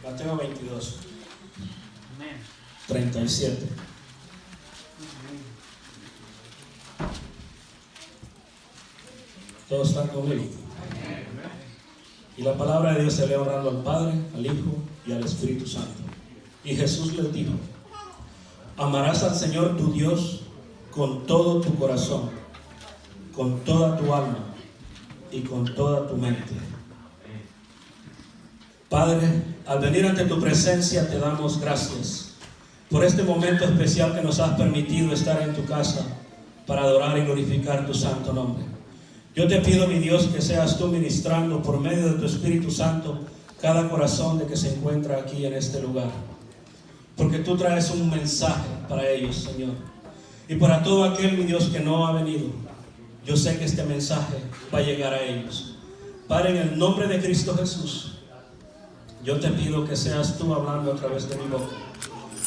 Mateo 22, 37. ¿Todos están conmigo? Y la palabra de Dios se lee honrando al Padre, al Hijo y al Espíritu Santo. Y Jesús les dijo: amarás al Señor tu Dios con todo tu corazón, con toda tu alma y con toda tu mente. Padre, al venir ante tu presencia te damos gracias por este momento especial que nos has permitido estar en tu casa para adorar y glorificar tu santo nombre. Yo te pido, mi Dios, que seas tú ministrando por medio de tu Espíritu Santo cada corazón de que se encuentra aquí en este lugar, porque tú traes un mensaje para ellos, Señor. Y para todo aquel, mi Dios, que no ha venido, yo sé que este mensaje va a llegar a ellos. Padre, en el nombre de Cristo Jesús, yo te pido que seas tú hablando a través de mi boca,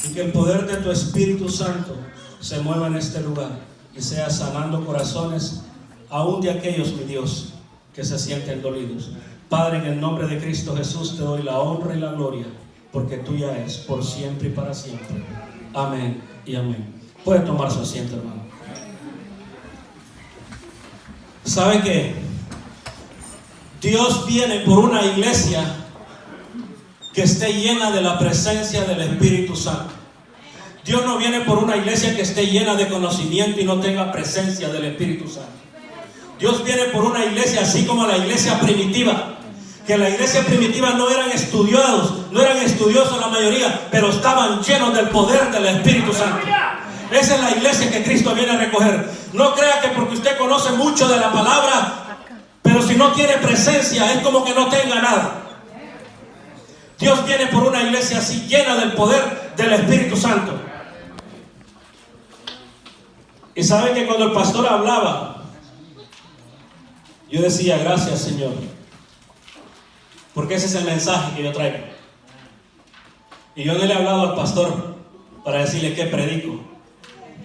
y que el poder de tu Espíritu Santo se mueva en este lugar y sea sanando corazones, aún de aquellos, mi Dios, que se sienten dolidos. Padre, en el nombre de Cristo Jesús te doy la honra y la gloria, porque tuya es por siempre y para siempre. Amén y amén. Puede tomar su asiento, hermano. ¿Sabe qué? Dios viene por una iglesia que esté llena de la presencia del Espíritu Santo. Dios no viene por una iglesia que esté llena de conocimiento y no tenga presencia del Espíritu Santo. Dios viene por una iglesia así como la iglesia primitiva, que la iglesia primitiva no eran estudiosos la mayoría, pero estaban llenos del poder del Espíritu Santo. Esa es la iglesia que Cristo viene a recoger. No crea que porque usted conoce mucho de la palabra, pero si no tiene presencia, es como que no tenga nada. Dios viene por una iglesia así, llena del poder del Espíritu Santo. Y saben que cuando el pastor hablaba, yo decía: gracias, Señor, porque ese es el mensaje que yo traigo. Y yo no le he hablado al pastor para decirle qué predico.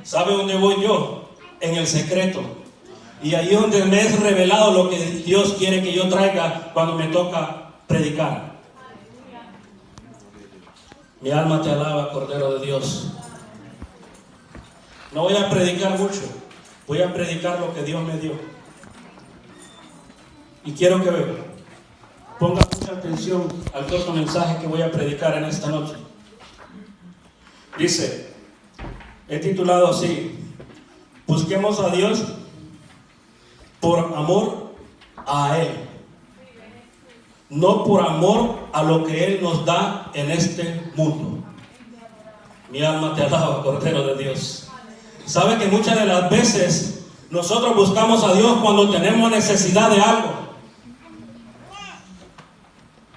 ¿Sabe dónde voy yo? En el secreto. Y ahí es donde me es revelado lo que Dios quiere que yo traiga cuando me toca predicar. Mi alma te alaba, Cordero de Dios. No voy a predicar mucho, voy a predicar lo que Dios me dio. Y quiero que ponga mucha atención al corto mensaje que voy a predicar en esta noche. Dice, he titulado así: busquemos a Dios por amor a Él, no por amor a lo que Él nos da en este mundo. Mi alma te alaba, Cordero de Dios. ¿Sabe que muchas de las veces nosotros buscamos a Dios cuando tenemos necesidad de algo?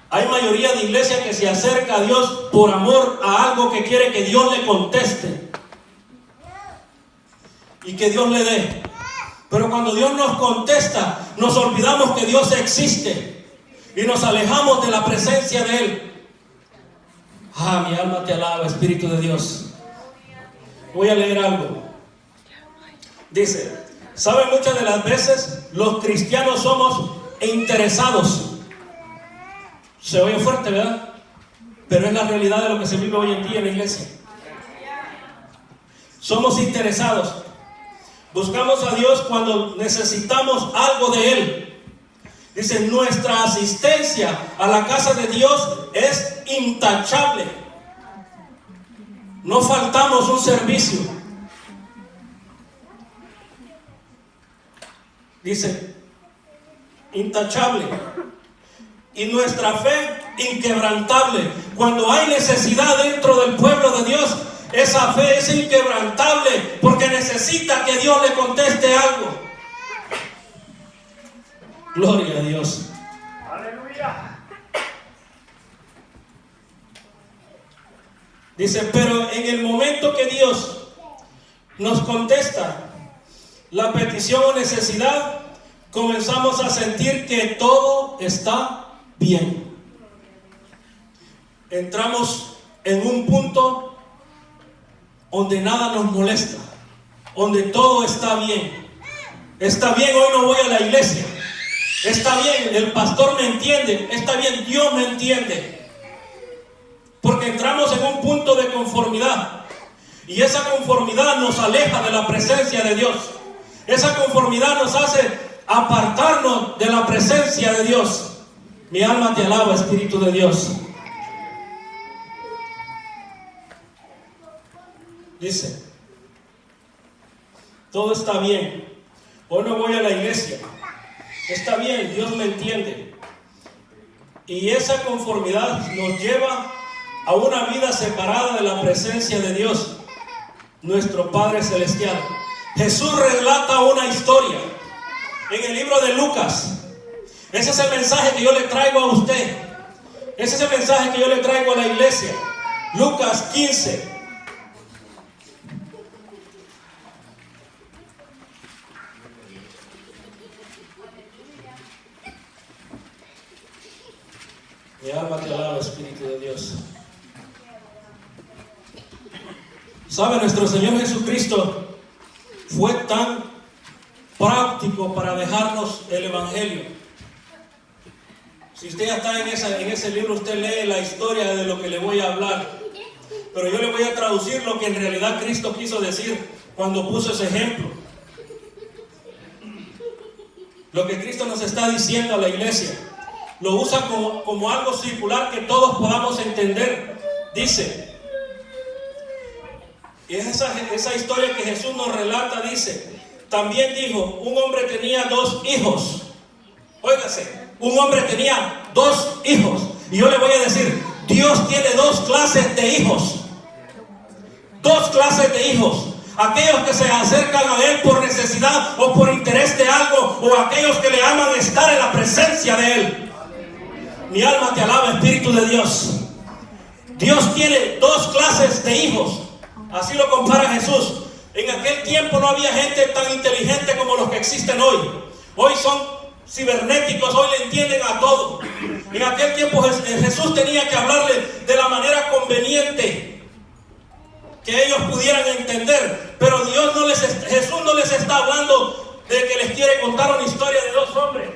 Hay mayoría de iglesias que se acerca a Dios por amor a algo que quiere que Dios le conteste y que Dios le dé. Pero cuando Dios nos contesta, nos olvidamos que Dios existe y nos alejamos de la presencia de Él. Ah, mi alma te alaba, Espíritu de Dios. Voy a leer algo. Dice, ¿sabe? Muchas de las veces los cristianos somos interesados. Se oye fuerte, ¿verdad? Pero es la realidad de lo que se vive hoy en día en la iglesia. Somos interesados. Buscamos a Dios cuando necesitamos algo de Él. Dice, nuestra asistencia a la casa de Dios es intachable. No faltamos un servicio. Dice, intachable. Y nuestra fe inquebrantable. Cuando hay necesidad dentro del pueblo de Dios, esa fe es inquebrantable porque necesita que Dios le conteste algo. Gloria a Dios. Aleluya. Dice, pero en el momento que Dios nos contesta la petición o necesidad, comenzamos a sentir que todo está bien. Entramos en un punto donde nada nos molesta, donde todo está bien. Está bien, hoy no voy a la iglesia. Está bien, el pastor me entiende. Está bien, Dios me entiende. Porque entramos en un punto de conformidad. Y esa conformidad nos aleja de la presencia de Dios. Esa conformidad nos hace apartarnos de la presencia de Dios. Mi alma te alaba, Espíritu de Dios. Dice, todo está bien. Hoy no voy a la iglesia. Está bien, Dios me entiende. Y esa conformidad nos lleva a una vida separada de la presencia de Dios, nuestro Padre Celestial. Jesús relata una historia en el libro de Lucas. Ese es el mensaje que yo le traigo a usted. Ese es el mensaje que yo le traigo a la iglesia. Lucas 15. Mi alma te alaba, Espíritu de Dios. ¿Sabe? Nuestro Señor Jesucristo fue tan práctico para dejarnos el Evangelio. Si usted ya está en ese libro, usted lee la historia de lo que le voy a hablar. Pero yo le voy a traducir lo que en realidad Cristo quiso decir cuando puso ese ejemplo. Lo que Cristo nos está diciendo a la iglesia. Lo usa como algo circular que todos podamos entender. Dice, y esa historia que Jesús nos relata, dice, también dijo, un hombre tenía 2 hijos. Óigase, un hombre tenía 2 hijos. Y yo le voy a decir, Dios tiene 2 clases de hijos. 2 clases de hijos. Aquellos que se acercan a Él por necesidad o por interés de algo, o aquellos que le aman estar en la presencia de Él. Mi alma te alaba, Espíritu de Dios. Dios tiene 2 clases de hijos. Así lo compara Jesús. En aquel tiempo no había gente tan inteligente como los que existen hoy. Hoy son cibernéticos, hoy le entienden a todo. En aquel tiempo Jesús tenía que hablarle de la manera conveniente que ellos pudieran entender. Pero Jesús no les está hablando de que les quiere contar una historia de 2 hombres.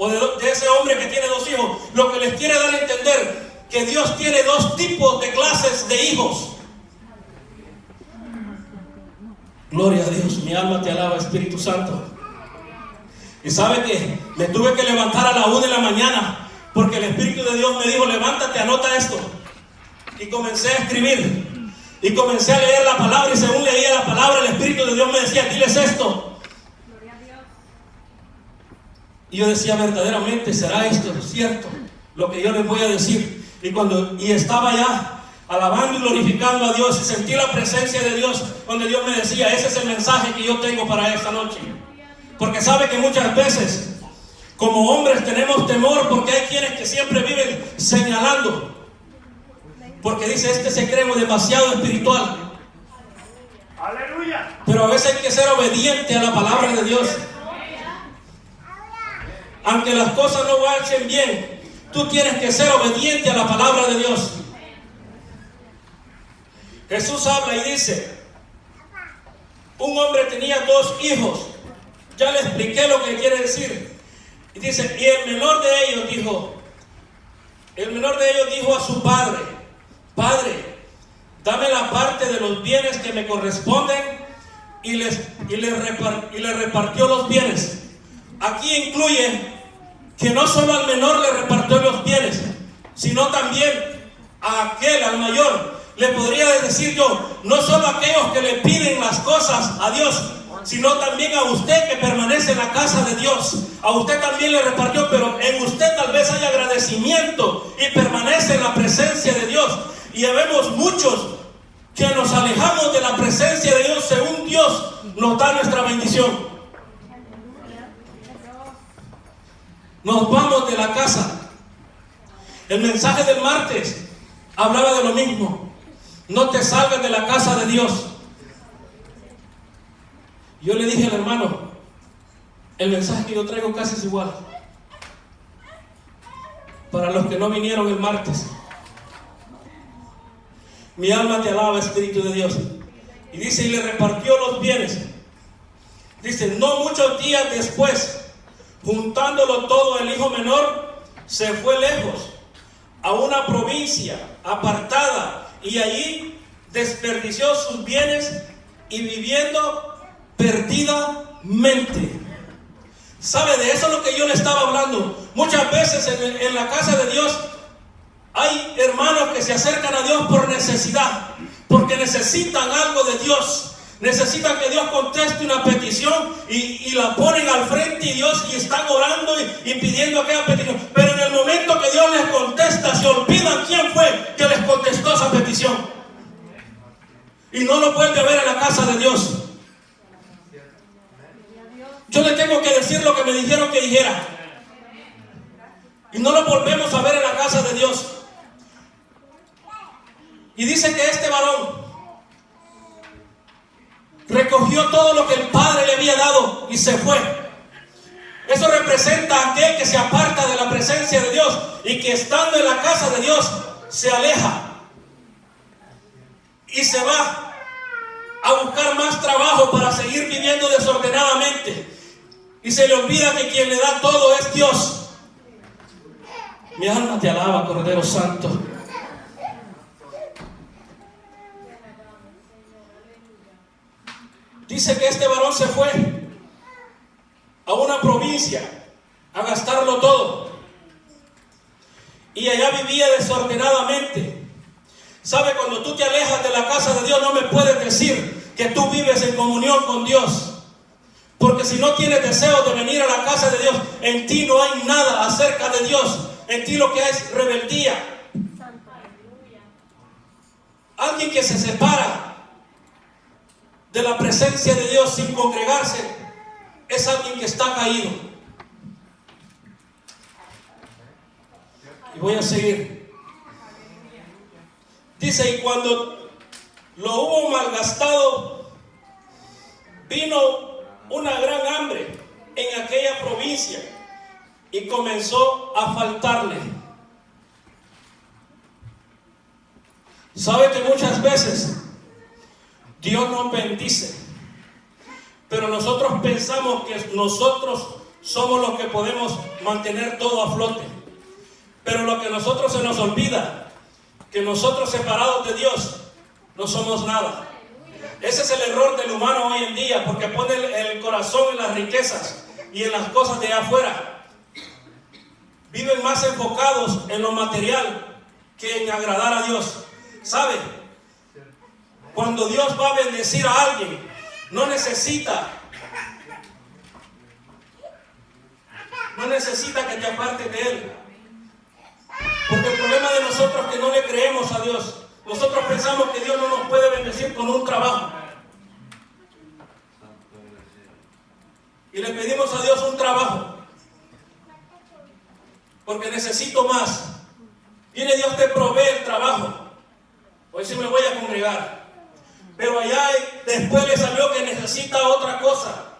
O de ese hombre que tiene 2 hijos. Lo que les quiere dar a entender que Dios tiene 2 tipos de clases de hijos. Gloria a Dios, mi alma te alaba, Espíritu Santo. Y sabe que me tuve que levantar a la 1 de la mañana porque el Espíritu de Dios me dijo, levántate, anota esto. Y comencé a escribir. Y comencé a leer la palabra, y según leía la palabra, el Espíritu de Dios me decía, diles esto. Y yo decía, verdaderamente, ¿será esto cierto? Lo que yo les voy a decir. Y estaba ya alabando y glorificando a Dios, y sentí la presencia de Dios, donde Dios me decía, ese es el mensaje que yo tengo para esta noche. Porque sabe que muchas veces, como hombres, tenemos temor, porque hay quienes que siempre viven señalando. Porque dice, este se cree demasiado espiritual. Aleluya. Pero a veces hay que ser obediente a la palabra de Dios. Aunque las cosas no marchen bien, tú tienes que ser obediente a la palabra de Dios. Jesús habla y dice, un hombre tenía 2 hijos. Ya le expliqué lo que quiere decir. Y dice, y el menor de ellos dijo a su padre, Padre, dame la parte de los bienes que me corresponden, y le repartió los bienes. Aquí incluye que no solo al menor le repartió los bienes, sino también a aquel, al mayor. Le podría decir yo, no solo a aquellos que le piden las cosas a Dios, sino también a usted que permanece en la casa de Dios. A usted también le repartió, pero en usted tal vez haya agradecimiento y permanece en la presencia de Dios. Y vemos muchos que nos alejamos de la presencia de Dios según Dios nos da nuestra bendición. Nos vamos de la casa. El mensaje del martes hablaba de lo mismo. No te salgas de la casa de Dios. Yo le dije al hermano, el mensaje que yo traigo casi es igual. Para los que no vinieron el martes. Mi alma te alaba, Espíritu de Dios. Y dice, y le repartió los bienes. Dice, no muchos días después, juntándolo todo, el hijo menor se fue lejos, a una provincia apartada y allí desperdició sus bienes y viviendo perdidamente. ¿Sabe? De eso es lo que yo le estaba hablando. Muchas veces en la casa de Dios hay hermanos que se acercan a Dios por necesidad, porque necesitan algo de Dios. Necesitan que Dios conteste una petición y la ponen al frente y están orando y pidiendo aquella petición. Pero en el momento que Dios les contesta, se olvidan quién fue que les contestó esa petición. Y no lo vuelve a ver en la casa de Dios. Yo le tengo que decir lo que me dijeron que dijera. Y no lo volvemos a ver en la casa de Dios. Y dice que este varón recogió todo lo que el Padre le había dado y se fue. Eso representa a aquel que se aparta de la presencia de Dios y que estando en la casa de Dios se aleja y se va a buscar más trabajo para seguir viviendo desordenadamente. Y se le olvida que quien le da todo es Dios. Mi alma te alaba, Cordero Santo. Dice que este varón se fue a una provincia a gastarlo todo. Y allá vivía desordenadamente. ¿Sabe? Cuando tú te alejas de la casa de Dios, no me puedes decir que tú vives en comunión con Dios. Porque si no tienes deseo de venir a la casa de Dios, en ti no hay nada acerca de Dios. En ti lo que hay es rebeldía. Alguien que se separa de la presencia de Dios sin congregarse es alguien que está caído. Y voy a seguir. Dice, y cuando lo hubo malgastado, vino una gran hambre en aquella provincia y comenzó a faltarle. ¿Sabe que muchas veces Dios nos bendice, pero nosotros pensamos que nosotros somos los que podemos mantener todo a flote? Pero lo que a nosotros se nos olvida, que nosotros separados de Dios no somos nada. Ese es el error del humano hoy en día, porque pone el corazón en las riquezas y en las cosas de afuera. Viven más enfocados en lo material que en agradar a Dios. ¿Sabe? Cuando Dios va a bendecir a alguien, no necesita que te apartes de Él. Porque el problema de nosotros es que no le creemos a Dios. Nosotros pensamos que Dios no nos puede bendecir con un trabajo. Y le pedimos a Dios un trabajo. Porque necesito más. Viene Dios, te provee el trabajo. Hoy sí me voy a congregar. Pero allá después le salió que necesita otra cosa.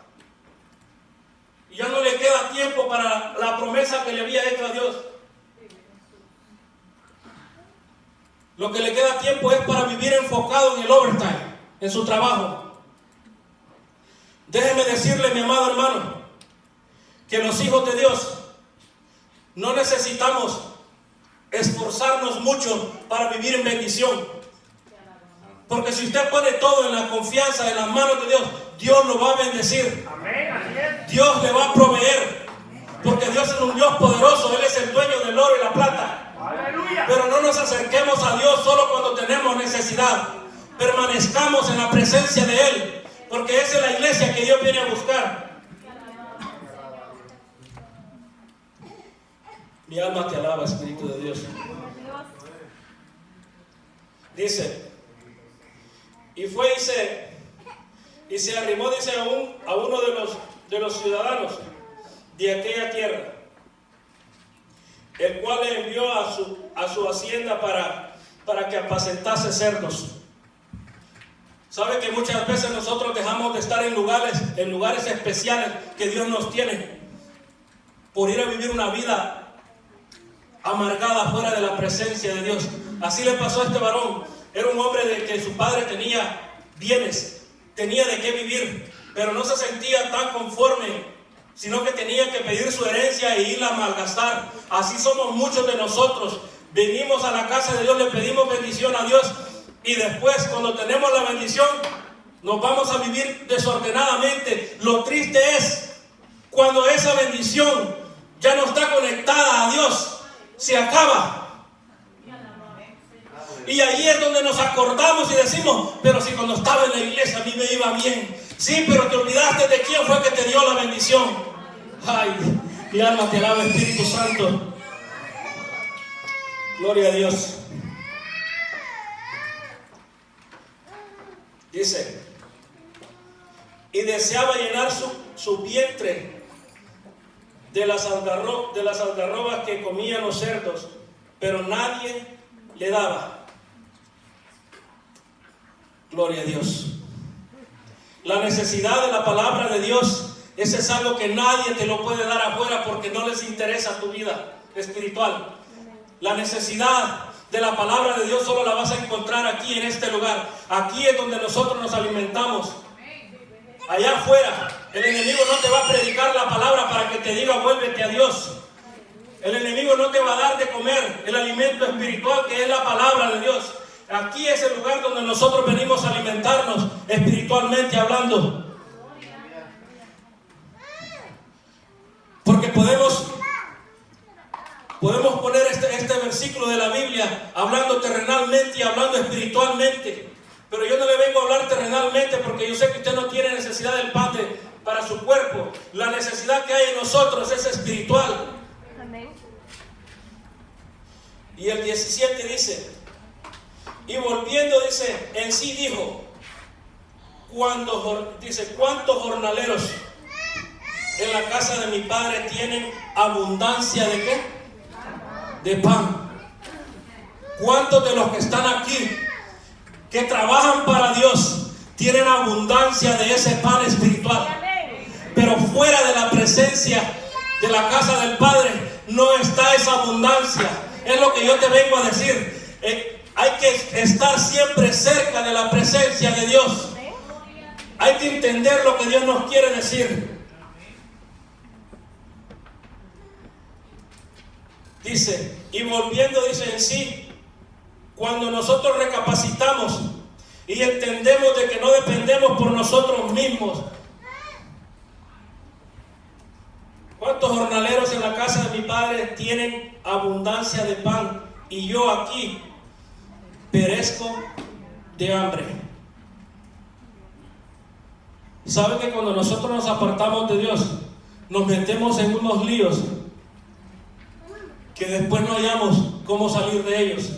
Y ya no le queda tiempo para la promesa que le había hecho a Dios. Lo que le queda tiempo es para vivir enfocado en el overtime, en su trabajo. Déjeme decirle, mi amado hermano, que los hijos de Dios no necesitamos esforzarnos mucho para vivir en bendición. Porque si usted pone todo en la confianza, en las manos de Dios, Dios lo va a bendecir. Dios le va a proveer. Porque Dios es un Dios poderoso. Él es el dueño del oro y la plata. Pero no nos acerquemos a Dios solo cuando tenemos necesidad. Permanezcamos en la presencia de Él. Porque esa es la iglesia que Dios viene a buscar. Mi alma te alaba, Espíritu de Dios. Dice, y fue y se arrimó, dice, a uno de los ciudadanos de aquella tierra, el cual le envió a su hacienda para que apacentase cerdos. ¿Sabe que muchas veces nosotros dejamos de estar en lugares especiales que Dios nos tiene por ir a vivir una vida amargada fuera de la presencia de Dios? Así le pasó a este varón. Era un hombre de que su padre tenía bienes, tenía de qué vivir, pero no se sentía tan conforme, sino que tenía que pedir su herencia e irla a malgastar. Así somos muchos de nosotros. venimos a la casa de Dios, le pedimos bendición a Dios y después cuando tenemos la bendición nos vamos a vivir desordenadamente. Lo triste es cuando esa bendición ya no está conectada a Dios, se acaba. Y ahí es donde nos acordamos y decimos, pero si cuando estaba en la iglesia a mí me iba bien. Sí, pero te olvidaste de quién fue que te dio la bendición. Ay, mi alma te alaba, Espíritu Santo. Gloria a Dios. Dice, y deseaba llenar su vientre de las algarrobas que comían los cerdos, pero nadie le daba. Gloria a Dios. La necesidad de la palabra de Dios, ese es algo que nadie te lo puede dar afuera porque no les interesa tu vida espiritual. La necesidad de la palabra de Dios solo la vas a encontrar aquí en este lugar. Aquí es donde nosotros nos alimentamos. Allá afuera, el enemigo no te va a predicar la palabra para que te diga vuélvete a Dios. El enemigo no te va a dar de comer el alimento espiritual que es la palabra de Dios. Aquí es el lugar donde nosotros venimos a alimentarnos espiritualmente hablando. Porque podemos poner este versículo de la Biblia hablando terrenalmente y hablando espiritualmente. Pero yo no le vengo a hablar terrenalmente porque yo sé que usted no tiene necesidad del pan para su cuerpo. La necesidad que hay en nosotros es espiritual. Y el 17 dice, y volviendo, dice, en sí dijo, ¿cuántos jornaleros en la casa de mi padre tienen abundancia de qué? De pan. ¿Cuántos de los que están aquí, que trabajan para Dios, tienen abundancia de ese pan espiritual? Pero fuera de la presencia de la casa del Padre no está esa abundancia. Es lo que yo te vengo a decir. Hay que estar siempre cerca de la presencia de Dios. Hay que entender lo que Dios nos quiere decir. Dice, y volviendo, dice en sí, cuando nosotros recapacitamos y entendemos de que no dependemos por nosotros mismos. ¿Cuántos jornaleros en la casa de mi padre tienen abundancia de pan? Y yo aquí perezco de hambre. ¿Sabe que cuando nosotros nos apartamos de Dios, nos metemos en unos líos que después no hallamos cómo salir de ellos?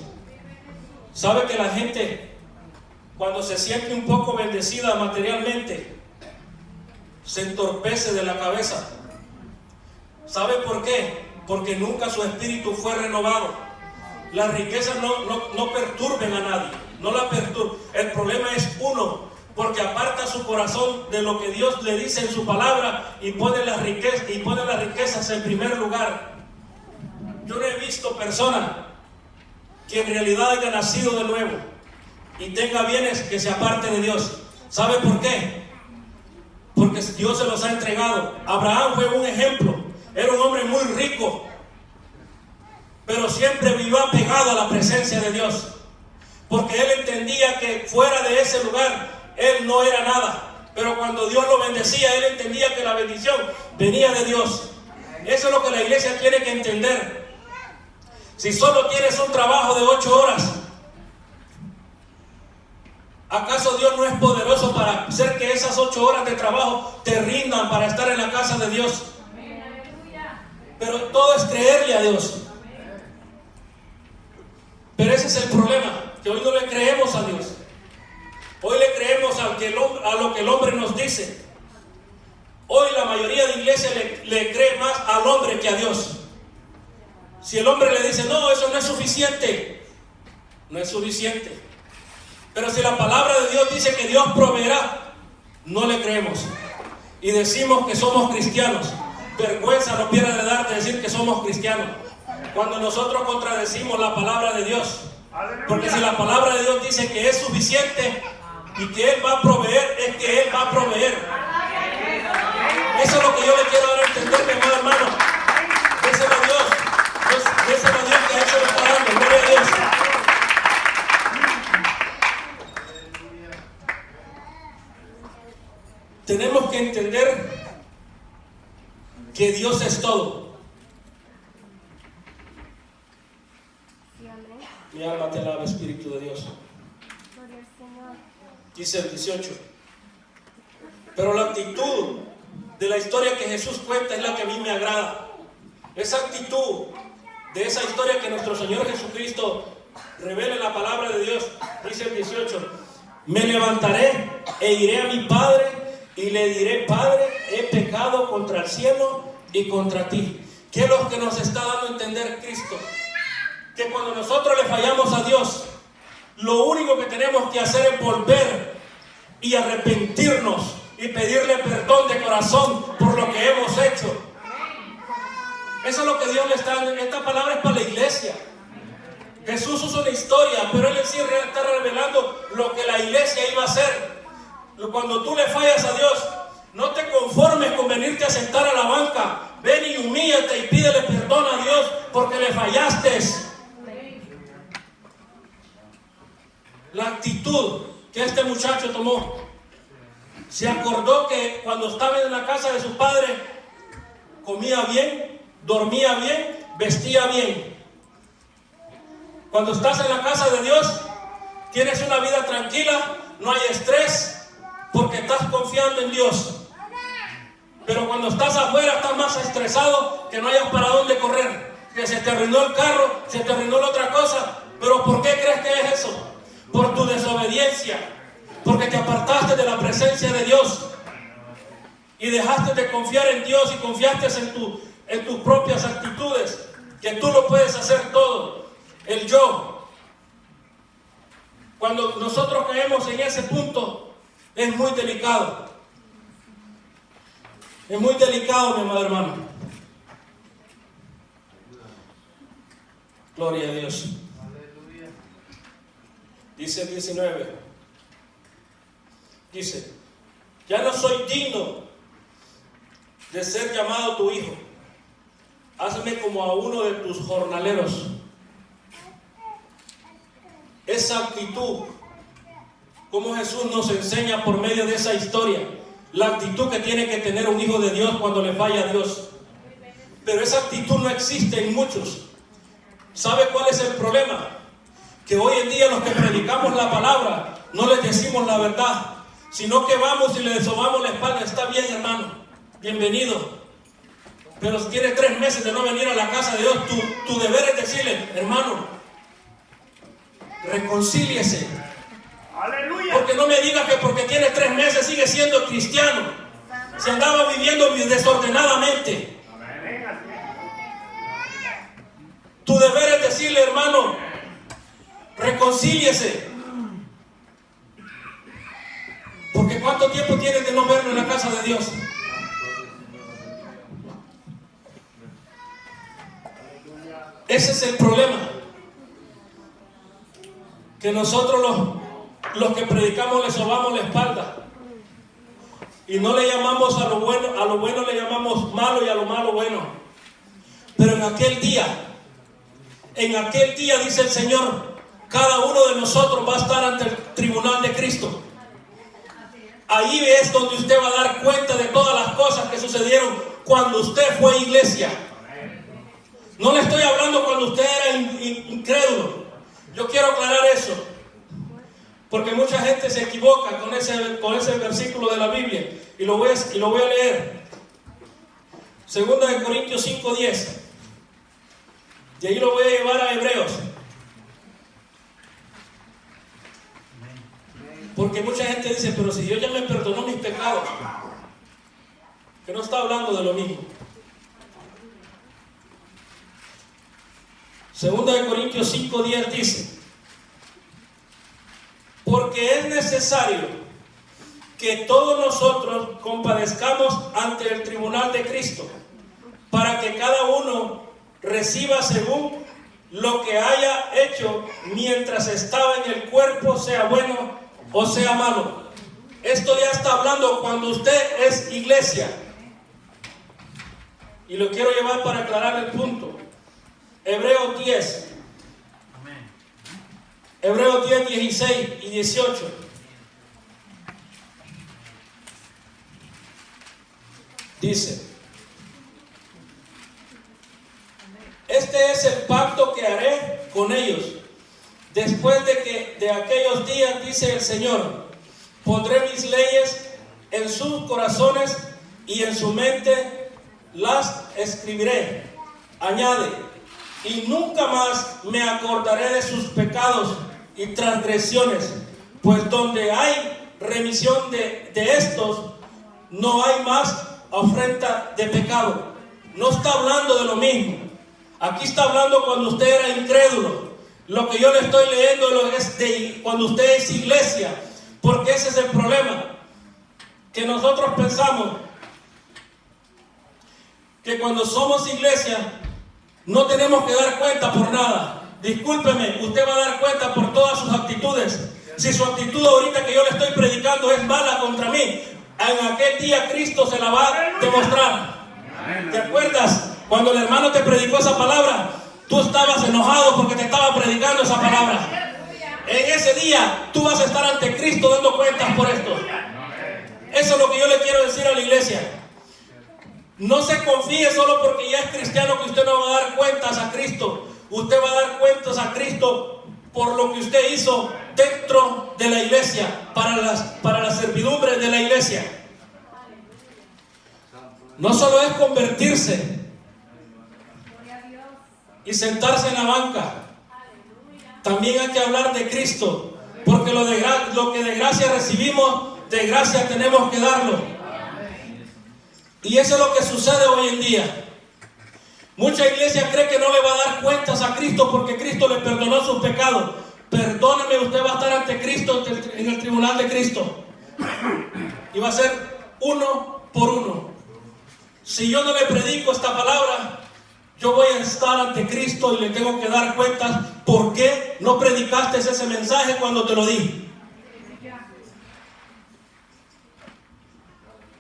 ¿Sabe que la gente, cuando se siente un poco bendecida materialmente, se entorpece de la cabeza? ¿Sabe por qué? Porque nunca su espíritu fue renovado. Las riquezas no perturben a nadie, no la perturban. El problema es uno, porque aparta su corazón de lo que Dios le dice en su palabra y pone las riquezas en primer lugar. Yo no he visto personas que en realidad haya nacido de nuevo y tenga bienes que se aparte de Dios. ¿Sabe por qué? Porque Dios se los ha entregado. Abraham fue un ejemplo. Era un hombre muy rico, pero siempre vivió apegado a la presencia de Dios, porque él entendía que fuera de ese lugar él no era nada. Pero cuando Dios lo bendecía, él entendía que la bendición venía de Dios. Eso es lo que la iglesia tiene que entender. Si solo tienes un trabajo de 8 horas, ¿acaso Dios no es poderoso para hacer que esas 8 horas de trabajo te rindan para estar en la casa de Dios? Pero todo es creerle a Dios. Pero ese es el problema, que hoy no le creemos a Dios. Hoy le creemos a lo que el hombre nos dice. Hoy la mayoría de iglesias le cree más al hombre que a Dios. Si el hombre le dice, no, eso no es suficiente, no es suficiente. Pero si la palabra de Dios dice que Dios proveerá, no le creemos. Y decimos que somos cristianos. Vergüenza nos viene de dar de decir que somos cristianos, cuando nosotros contradecimos la palabra de Dios. Porque si la palabra de Dios dice que es suficiente y que Él va a proveer, es que Él va a proveer. Eso es lo que yo le quiero dar a entender, mi amado hermano. Déselo a Dios. Déselo a Dios, que Él se lo está dando. que Dios es todo. Mi alma te alaba, Espíritu de Dios. Dice el 18. Pero la actitud de la historia que Jesús cuenta es la que a mí me agrada. Esa actitud de esa historia que nuestro Señor Jesucristo revela en la palabra de Dios. Dice el 18. Me levantaré e iré a mi Padre y le diré: Padre, he pecado contra el cielo y contra ti. ¿Qué es lo que nos está dando a entender Cristo? Que cuando nosotros le fallamos a Dios, lo único que tenemos que hacer es volver y arrepentirnos y pedirle perdón de corazón por lo que hemos hecho. Eso es lo que Dios le está dando. Esta palabra es para la iglesia. Jesús usa una historia, pero Él en sí está revelando lo que la iglesia iba a hacer. Cuando tú le fallas a Dios, no te conformes con venirte a sentar a la banca. Ven y humíllate y pídele perdón a Dios porque le fallaste. La actitud que este muchacho tomó, se acordó que cuando estaba en la casa de su padre, comía bien, dormía bien, vestía bien. Cuando estás en la casa de Dios, tienes una vida tranquila, no hay estrés, porque estás confiando en Dios. Pero cuando estás afuera, estás más estresado, que no hayas para dónde correr, que se te arruinó el carro, se te arruinó la otra cosa. ¿Pero por qué crees que es eso? Por tu desobediencia, porque te apartaste de la presencia de Dios y dejaste de confiar en Dios y confiaste en tus propias actitudes, que tú lo puedes hacer todo. El yo. Cuando nosotros caemos en ese punto, es muy delicado. Es muy delicado, mi amado hermano. Gloria a Dios. Dice el 19. Dice: ya no soy digno de ser llamado tu hijo. Hazme como a uno de tus jornaleros. Esa actitud, como Jesús nos enseña por medio de esa historia, la actitud que tiene que tener un hijo de Dios cuando le falla a Dios. Pero esa actitud no existe en muchos. ¿Sabe cuál es el problema? Que hoy en día los que predicamos la palabra no les decimos la verdad, sino que vamos y le sobamos la espalda. Está bien, hermano, bienvenido. Pero si tiene 3 meses de no venir a la casa de Dios, tu deber es decirle: hermano, reconcíliese. Aleluya. Porque no me digas que porque tiene 3 meses sigue siendo cristiano. Se andaba viviendo desordenadamente. Tu deber es decirle: hermano, reconcíliese. Porque ¿cuánto tiempo tienes de no verlo en la casa de Dios? Ese es el problema. Que nosotros los que predicamos le sobamos la espalda. Y no le llamamos a lo bueno le llamamos malo y a lo malo bueno. Pero en aquel día dice el Señor, cada uno de nosotros va a estar ante el tribunal de Cristo. Ahí es donde usted va a dar cuenta de todas las cosas que sucedieron cuando usted fue iglesia. No le estoy hablando cuando usted era incrédulo. Yo quiero aclarar eso, porque mucha gente se equivoca con ese versículo de la Biblia, y lo voy a leer. 2 Corintios 5:10. Y ahí lo voy a llevar a Hebreos. Porque mucha gente dice: pero si Dios ya me perdonó mis pecados, que no está hablando de lo mismo. 2 Corintios 5:10 dice: porque es necesario que todos nosotros compadezcamos ante el tribunal de Cristo, para que cada uno reciba según lo que haya hecho mientras estaba en el cuerpo, sea bueno o sea malo. Esto ya está hablando cuando usted es iglesia. Y lo quiero llevar para aclarar el punto. Hebreos 10. Hebreos 10, 16 y 18. Dice: este es el pacto que haré con ellos. Después de aquellos días, dice el Señor, pondré mis leyes en sus corazones y en su mente las escribiré. Añade, y nunca más me acordaré de sus pecados y transgresiones, pues donde hay remisión de estos, no hay más ofrenda de pecado. No está hablando de lo mismo. Aquí está hablando cuando usted era incrédulo. Lo que yo le estoy leyendo es de cuando usted es iglesia, porque ese es el problema, que nosotros pensamos que cuando somos iglesia no tenemos que dar cuenta por nada. Discúlpeme, usted va a dar cuenta por todas sus actitudes. Si su actitud ahorita que yo le estoy predicando es mala contra mí, en aquel día Cristo se la va a demostrar. ¿Te acuerdas cuando el hermano te predicó esa palabra? Tú estabas enojado porque te estaba predicando esa palabra. En ese día tú vas a estar ante Cristo dando cuentas por esto. Eso es lo que yo le quiero decir a la iglesia. No se confíe solo porque ya es cristiano que usted no va a dar cuentas a Cristo. Usted va a dar cuentas a Cristo por lo que usted hizo dentro de la iglesia, para la servidumbre de la iglesia. No solo es convertirse y sentarse en la banca, también hay que hablar de Cristo, porque lo que de gracia recibimos, de gracia tenemos que darlo. Y eso es lo que sucede hoy en día. Mucha iglesia cree que no le va a dar cuentas a Cristo porque Cristo le perdonó sus pecados. Perdóneme, usted va a estar ante Cristo, en el tribunal de Cristo, y va a ser uno por uno. Si yo no le predico esta palabra, yo voy a estar ante Cristo y le tengo que dar cuentas. ¿Por qué no predicaste ese mensaje cuando te lo di?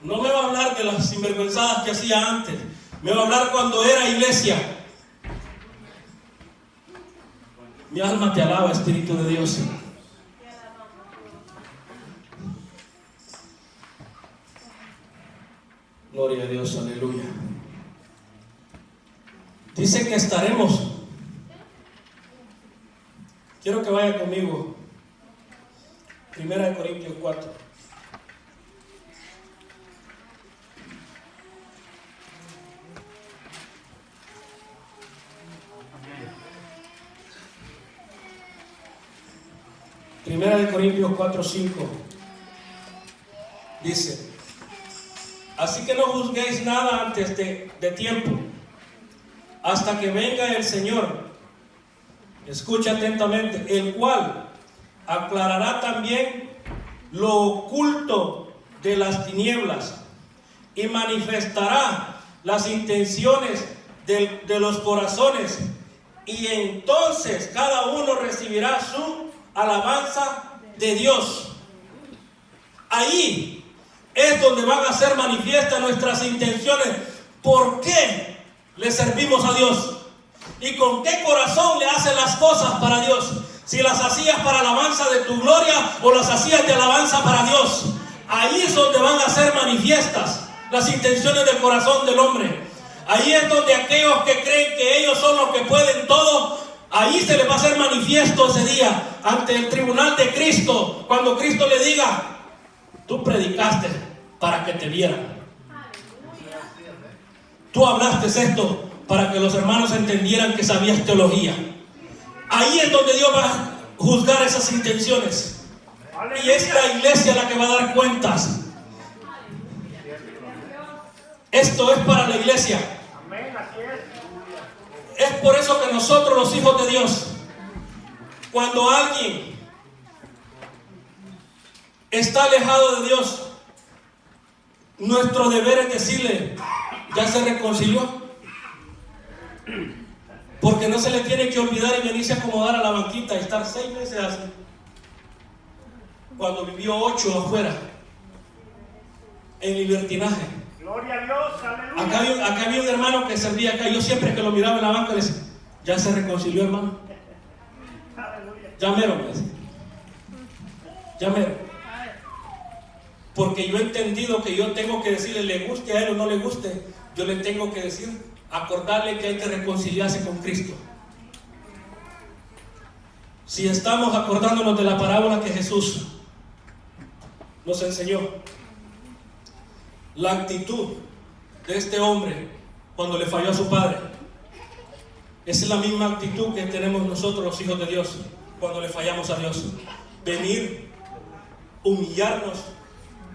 No me va a hablar de las sinvergüenzadas que hacía antes. Me va a hablar cuando era iglesia. Mi alma te alaba, Espíritu de Dios. Gloria a Dios, aleluya. Dice que estaremos. Quiero que vaya conmigo. 1 Corintios 4. Primera de Corintios 4:5 dice: así que no juzguéis nada antes de tiempo, hasta que venga el Señor. Escucha atentamente, el cual aclarará también lo oculto de las tinieblas y manifestará las intenciones de los corazones, y entonces cada uno recibirá su alabanza de Dios. Ahí es donde van a ser manifiestas nuestras intenciones. ¿Por qué le servimos a Dios? ¿Y con qué corazón le haces las cosas para Dios? Si las hacías para alabanza de tu gloria o las hacías de alabanza para Dios. Ahí es donde van a ser manifiestas las intenciones del corazón del hombre. Ahí es donde aquellos que creen que ellos son los que pueden todo, ahí se les va a hacer manifiesto ese día ante el tribunal de Cristo, cuando Cristo le diga: tú predicaste para que te vieran, tú hablaste esto para que los hermanos entendieran que sabías teología. Ahí es donde Dios va a juzgar esas intenciones, y es la iglesia la que va a dar cuentas. Esto es para la iglesia. Es por eso que nosotros, los hijos de Dios, cuando alguien está alejado de Dios, nuestro deber es decirle: ya se reconcilió, porque no se le tiene que olvidar y venirse a acomodar a la banquita y estar 6 meses así, cuando vivió 8 afuera en libertinaje. Gloria a Dios, aleluya. Acá había un hermano que servía acá. Yo siempre que lo miraba en la banca le decía: ya se reconcilió, hermano. Ya mero, me decía. Ya mero. Porque yo he entendido que yo tengo que decirle, le guste a él o no le guste, yo le tengo que decir acordarle que hay que reconciliarse con Cristo. Si estamos acordándonos de la parábola que Jesús nos enseñó, la actitud de este hombre cuando le falló a su padre, esa es la misma actitud que tenemos nosotros los hijos de Dios cuando le fallamos a Dios. Venir, humillarnos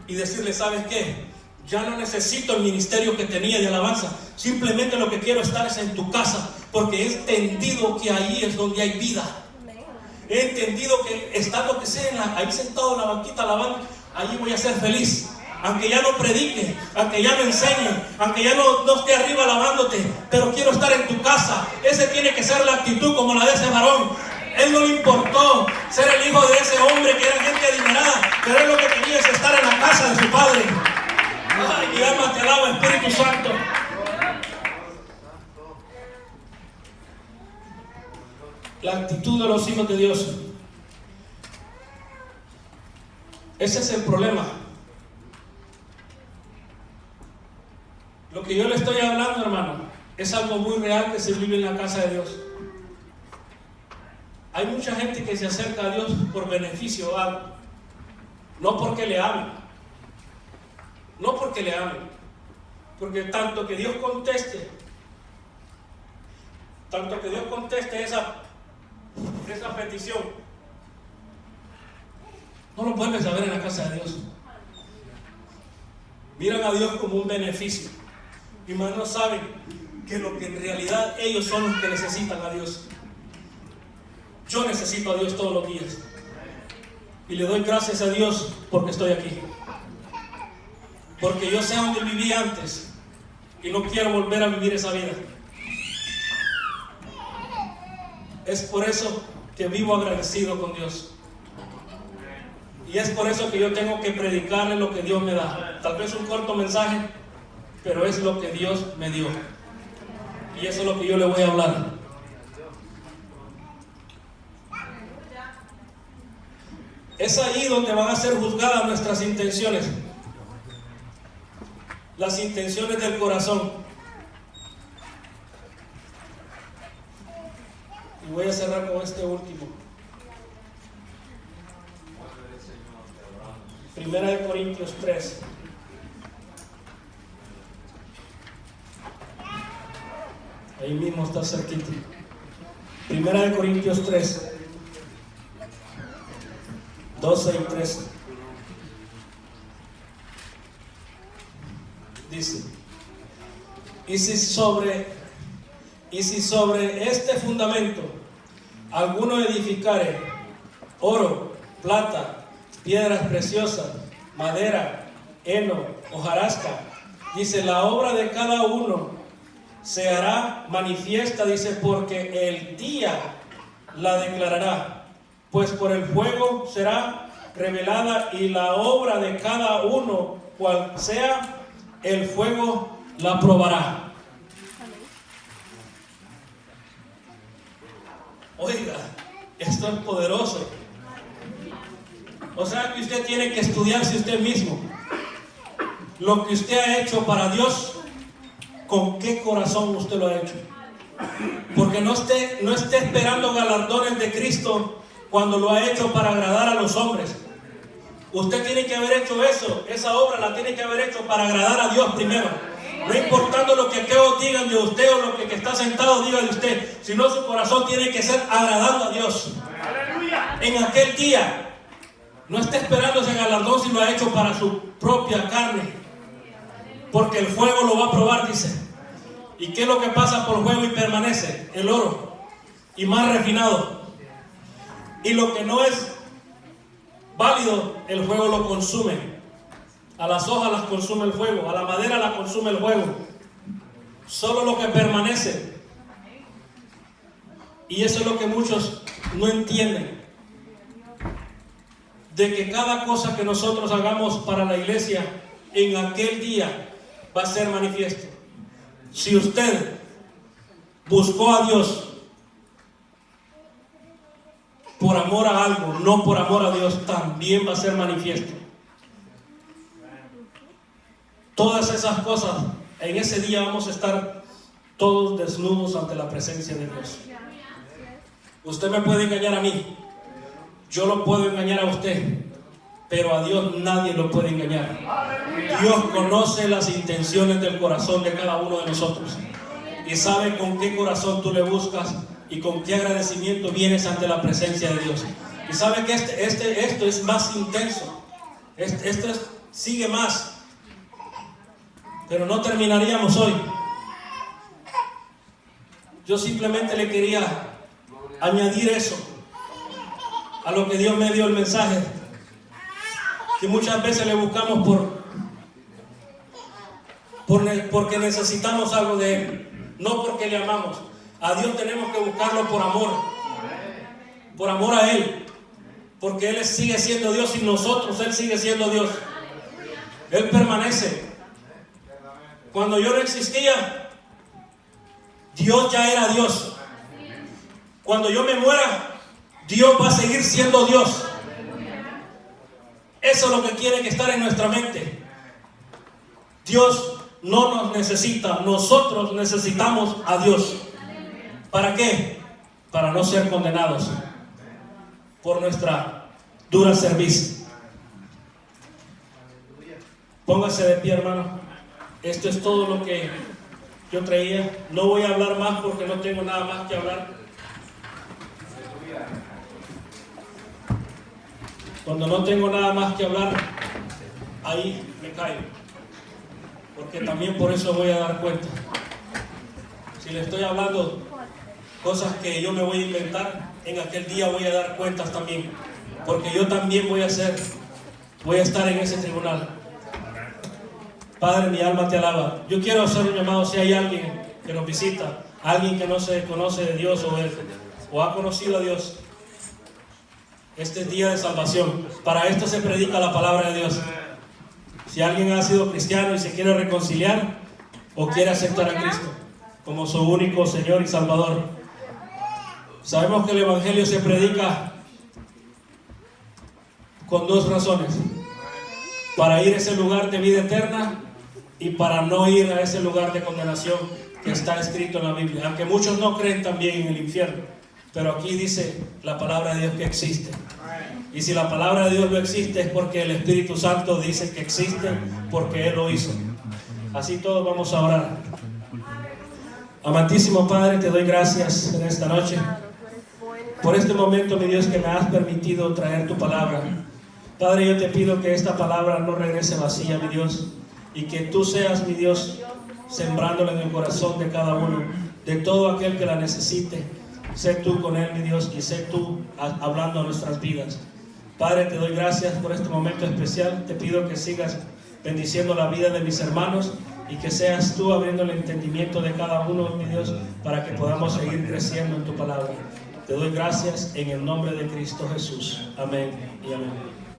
y decirle, ¿sabes qué? Ya no necesito el ministerio que tenía de alabanza. Simplemente lo que quiero estar es en tu casa, porque he entendido que ahí es donde hay vida. He entendido que estando que sea ahí sentado en la banquita alabando, allí voy a ser feliz. Aunque ya no predique, aunque ya no enseñe, aunque ya no esté arriba alabándote, pero quiero estar en tu casa. Ese tiene que ser la actitud como la de ese varón. Él no le importó ser el hijo de ese hombre que era gente adinerada, pero él lo que quería es estar en la casa de su padre. Ay, mi alma te alaba, Espíritu Santo. La actitud de los hijos de Dios. Ese es el problema. Lo que yo le estoy hablando, hermano, es algo muy real que se vive en la casa de Dios. Hay mucha gente que se acerca a Dios por beneficio o algo, no porque le amen, no porque le amen, porque tanto que Dios conteste esa petición, no lo vuelves a ver en la casa de Dios. Miran a Dios como un beneficio, y más no saben que lo que en realidad ellos son los que necesitan a Dios. Yo necesito a Dios todos los días y le doy gracias a Dios porque estoy aquí, porque yo sé dónde viví antes y no quiero volver a vivir esa vida. Es por eso que vivo agradecido con Dios, y es por eso que yo tengo que predicarle lo que Dios me da. Tal vez un corto mensaje, pero es lo que Dios me dio, y eso es lo que yo le voy a hablar. Es ahí donde van a ser juzgadas nuestras intenciones, las intenciones del corazón. Y voy a cerrar con este último. Primera de Corintios 3. Ahí mismo está cerquita. Primera de Corintios 3. 12 y 13. Dice: y si sobre este fundamento alguno edificare oro, plata, piedras preciosas, madera, heno, hojarasca, dice, la obra de cada uno se hará manifiesta, dice, porque el día la declarará, pues por el fuego será revelada, y la obra de cada uno, cual sea, el fuego la probará. Oiga, esto es poderoso. O sea que usted tiene que estudiarse usted mismo lo que usted ha hecho para Dios, con qué corazón usted lo ha hecho. Porque no esté esperando galardones de Cristo cuando lo ha hecho para agradar a los hombres. Usted tiene que haber hecho eso, esa obra la tiene que haber hecho para agradar a Dios primero. No importando lo que aquellos digan de usted o lo que está sentado diga de usted, sino su corazón tiene que ser agradando a Dios. ¡Aleluya! En aquel día, no esté esperando ese galardón si lo ha hecho para su propia carne, porque el fuego lo va a probar, dice. ¿Y qué es lo que pasa por fuego y permanece? El oro, y más refinado. Y lo que no es válido, el fuego lo consume. A las hojas las consume el fuego, a la madera la consume el fuego. Solo lo que permanece. Y eso es lo que muchos no entienden. De que cada cosa que nosotros hagamos para la iglesia en aquel día va a ser manifiesto. Si usted buscó a Dios por amor a algo, no por amor a Dios, también va a ser manifiesto. Todas esas cosas, en ese día vamos a estar todos desnudos ante la presencia de Dios. Usted me puede engañar a mí, yo lo puedo engañar a usted, pero a Dios nadie lo puede engañar. Dios conoce las intenciones del corazón de cada uno de nosotros y sabe con qué corazón tú le buscas y con qué agradecimiento vienes ante la presencia de Dios. Y sabe que esto es más intenso, sigue más, pero no terminaríamos hoy. Yo simplemente le quería añadir eso a lo que Dios me dio el mensaje, que muchas veces le buscamos porque necesitamos algo de Él, no porque le amamos. A Dios tenemos que buscarlo por amor a Él, porque Él sigue siendo Dios y nosotros, Él sigue siendo Dios. Él permanece. Cuando yo no existía, Dios ya era Dios. Cuando yo me muera, Dios va a seguir siendo Dios. Eso es lo que quiere que estar en nuestra mente. Dios no nos necesita, nosotros necesitamos a Dios. ¿Para qué? Para no ser condenados por nuestra dura cerviz. Póngase de pie, hermano. Esto es todo lo que yo traía. No voy a hablar más porque no tengo nada más que hablar. Cuando no tengo nada más que hablar, ahí me callo. Porque también por eso voy a dar cuenta. Si le estoy hablando cosas que yo me voy a inventar, en aquel día voy a dar cuentas también. Porque yo también voy a estar en ese tribunal. Padre, mi alma te alaba. Yo quiero hacer un llamado si hay alguien que nos visita, alguien que no se conoce de Dios o ha conocido a Dios. Este es día de salvación. Para esto se predica la palabra de Dios. Si alguien ha sido cristiano y se quiere reconciliar o quiere aceptar a Cristo como su único Señor y Salvador. Sabemos que el Evangelio se predica con dos razones: para ir a ese lugar de vida eterna y para no ir a ese lugar de condenación que está escrito en la Biblia. Aunque muchos no creen también en el infierno, pero aquí dice la palabra de Dios que existe. Y si la palabra de Dios no existe es porque el Espíritu Santo dice que existe, porque Él lo hizo. Así todos vamos a orar. Amantísimo Padre, te doy gracias en esta noche por este momento, mi Dios, que me has permitido traer tu palabra. Padre, yo te pido que esta palabra no regrese vacía, mi Dios, y que tú seas, mi Dios, sembrándola en el corazón de cada uno, de todo aquel que la necesite. Sé tú con él, mi Dios, y sé tú hablando a nuestras vidas. Padre, te doy gracias por este momento especial. Te pido que sigas bendiciendo la vida de mis hermanos y que seas tú abriendo el entendimiento de cada uno, mi Dios, para que podamos seguir creciendo en tu palabra. Te doy gracias en el nombre de Cristo Jesús. Amén y amén.